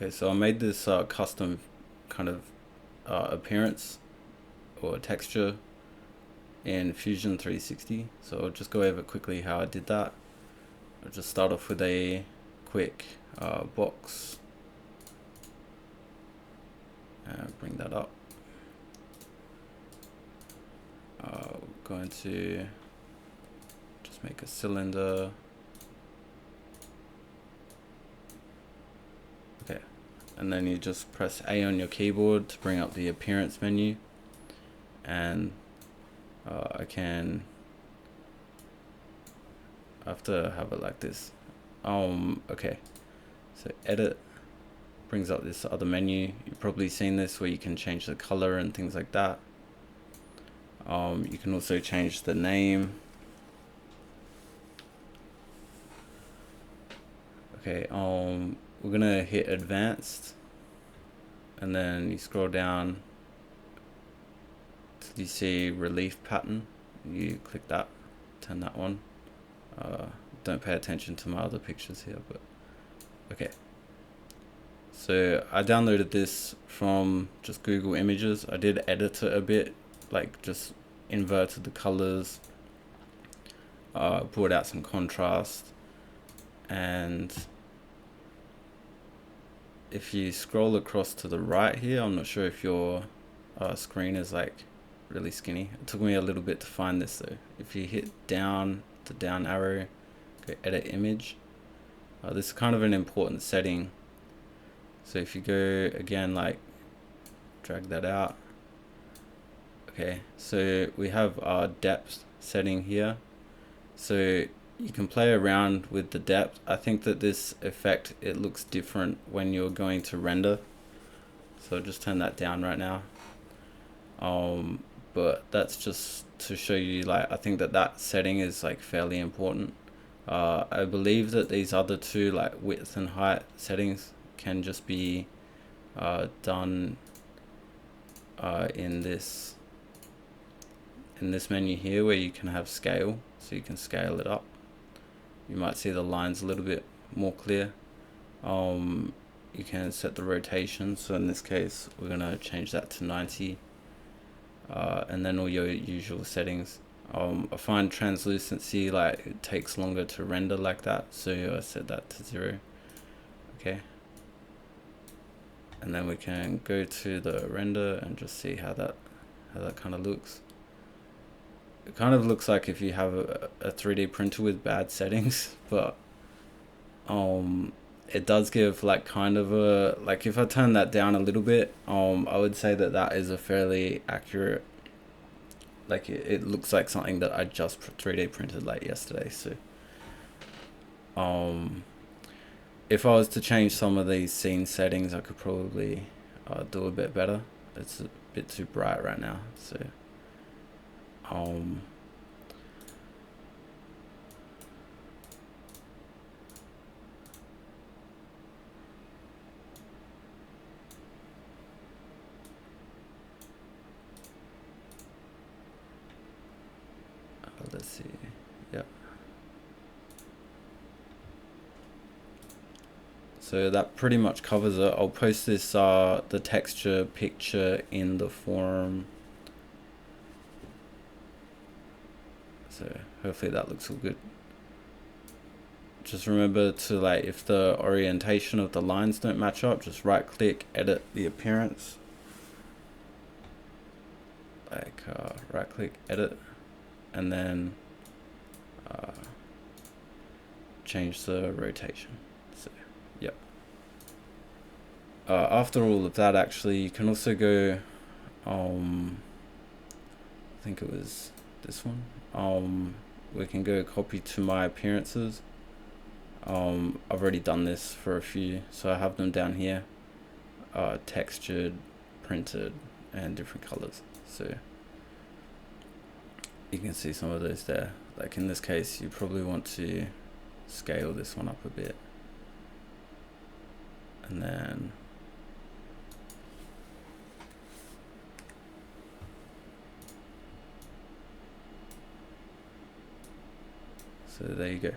Okay, so I made this custom kind of appearance or texture in Fusion 360. So I'll just go over quickly how I did that. I'll just start off with a quick box and bring that up. Going to just make a cylinder. Okay, and then you just press A on your keyboard to bring up the appearance menu, and I have to have it like this. Okay, so edit brings up this other menu. You've probably seen this where you can change the color and things like that. You can also change the name. Okay, we're gonna hit advanced, and then you scroll down till you see relief pattern. You click that, turn that on. Don't pay attention to my other pictures here, but okay. So I downloaded this from just Google Images. I did edit it a bit, like just inverted the colors, brought out some contrast, and if you scroll across to the right here, I'm not sure if your screen is like really skinny. It took me a little bit to find this though. If you hit down, the down arrow, go edit image. This is kind of an important setting. So if you go again, like drag that out. Okay, so we have our depth setting here. So you can play around with the depth. I think that this effect, it looks different when you're going to render. So I'll just turn that down right now. But that's just to show you, like, I think that that setting is like fairly important. I believe that these other two, like width and height settings, can just be done in this menu here, where you can have scale, so you can scale it up. You might see the lines a little bit more clear. You can set the rotation, so in this case we're gonna change that to 90, and then all your usual settings. I find translucency, like, it takes longer to render like that, so I set that to 0. Okay, and then we can go to the render and just see how that kind of looks. It kind of looks like if you have a 3D printer with bad settings, but it does give like kind of a, like, if I turn that down a little bit, I would say that that is a fairly accurate, like it looks like something that I just 3D printed like yesterday. So if I was to change some of these scene settings, I could probably do a bit better. It's a bit too bright right now, so let's see. Yep. So that pretty much covers it. I'll post this the texture picture in the forum. So hopefully that looks all good. Just remember to, like, if the orientation of the lines don't match up, just right click, edit the appearance. Like right click, edit, and then change the rotation. So yep. After all of that, actually, you can also go, I think it was this one. We can go copy to my appearances. I've already done this for a few, so I have them down here, textured, printed, and different colors. So you can see some of those there. Like in this case, you probably want to scale this one up a bit, and then so there you go.